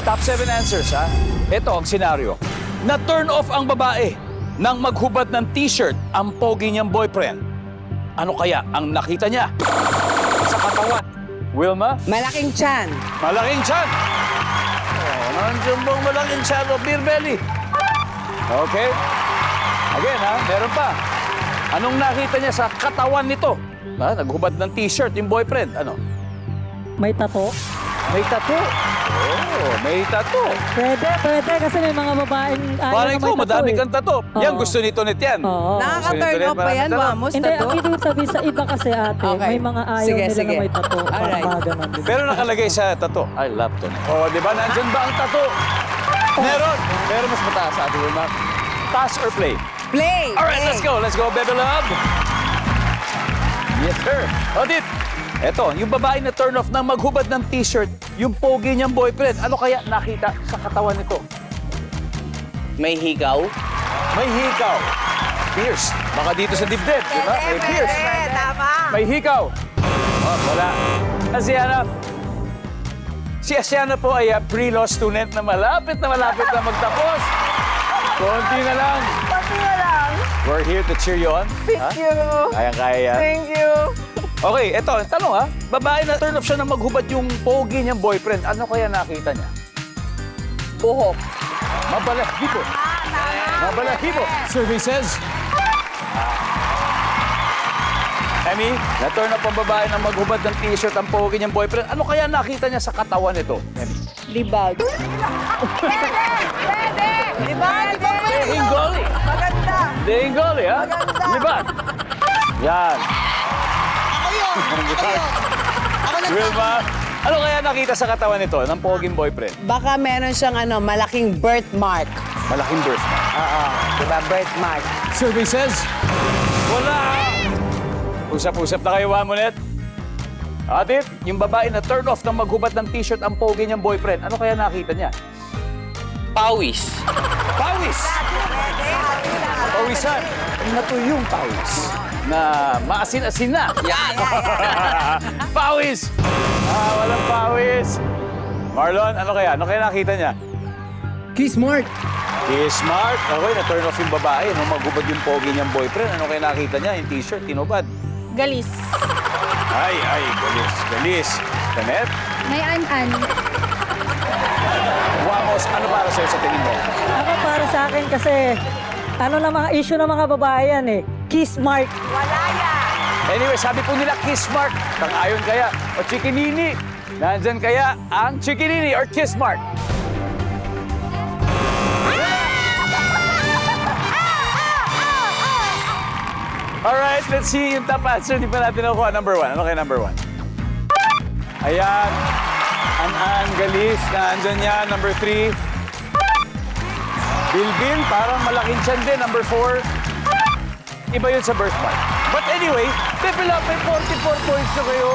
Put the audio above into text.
Top 7 answers, ha? Ito ang senaryo. Na-turn off ang babae nang maghubad ng t-shirt ang pogi niyang boyfriend. Ano kaya ang nakita niya sa katawan? Wilma? Malaking tiyan. Malaking tiyan. Nandiyan bang malaking tiyan o beer belly? Okay. Again, ha? Meron pa. Anong nakita niya sa katawan nito? Ha? Naghubad ng t-shirt yung boyfriend. Ano? May tato. May tattoo. Oh, may tattoo. Pwede kasi may mga babaeng ayaw Parang na ikaw, may madami tattoo kang tattoo. Yan, Oo. gusto nito nit yan. Oo. Nakaka-turn off pa yan, Vamos, Hindi, tato? ang ibig sabihin sa iba kasi ate, Okay. may mga ayaw Sige, nila sige. na may tato. Alright. Mga ganun din. Pero nakalagay sa tattoo. I love to. Oh, di ba? Nandyan ba ang tattoo? Meron. Pero mas mataas sa ating Wilma. Pass or play? Play! Alright, play. let's go. Let's go, Bebe Love. Yes, sir. Odit. Eto, yung babae na turn off nang maghubad ng t-shirt, yung pogi niyang boyfriend. Ano kaya nakita sa katawan nito? May higaw. May hikaw. Pierce. Baka dito sa dibdib, di ba? May pierce. Tama. May hikaw. Oh, wala. Asiana. Si Asiana po ay pre-law student na malapit na magtapos. Konti na lang. Pati na lang. We're here to cheer you on. Thank you. Kaya yan. Thank you. Okay, eto, tanong ha. Babae na turn off siya nang maghubad yung pogi niyang boyfriend. Ano kaya nakita niya? Buhok. Mabalahibo. Mabalahibo. Survey says... Emmy, na-turn off ang babae nang maghubad ng t-shirt ang pogi niyang boyfriend. Ano kaya nakita niya sa katawan nito? Emmy. Libag. Libag! Hingoli. Maganda. Hingoli, ha? Maganda. Libag. Yan. Wilma, ano kaya nakita sa katawan nito ng poging boyfriend? Baka meron siyang malaking birthmark. Malaking birthmark. Oo. Diba? Birthmark. Survey says... Wala! Usap-usap na kayo, Wamonet. Atit, yung babae na turn off nang maghubad ng t-shirt ang pogi niyang boyfriend, ano kaya nakita niya? Pawis. Pawis! Pawisan. Natuyong pawis. Na maasin-asin na. Pawis! Walang pawis. Marlon, ano kaya? Ano kaya nakita niya? Kiss Mark. Kiss Mark. Okay, na-turn off yung babae nung maghubad yung pogi niyang boyfriend. Ano kaya nakita niya? Yung t-shirt, tinubad. Galis. Ay, galis, galis. Tanet? May an-an. Wamos, ano para sa'yo sa tingin mo? Ako para sa akin kasi, ano na mga issue ng mga babae yan eh. Kiss mark. Wala yan. Anyway, sabi po nila kiss mark. Tang-ayon kaya o chikinini. Nandyan kaya ang chikinini or kiss mark? Alright, let's see yung top answer. Di pa natin nakuha. Number 1. Ano kaya number 1? Ayan. An galis. Nandyan yan. Number 3. Bilbil. Parang malaking tiyan din. Number 4. Iba yun sa birthmark. But anyway, Pepe Love, may 44 points na kayo.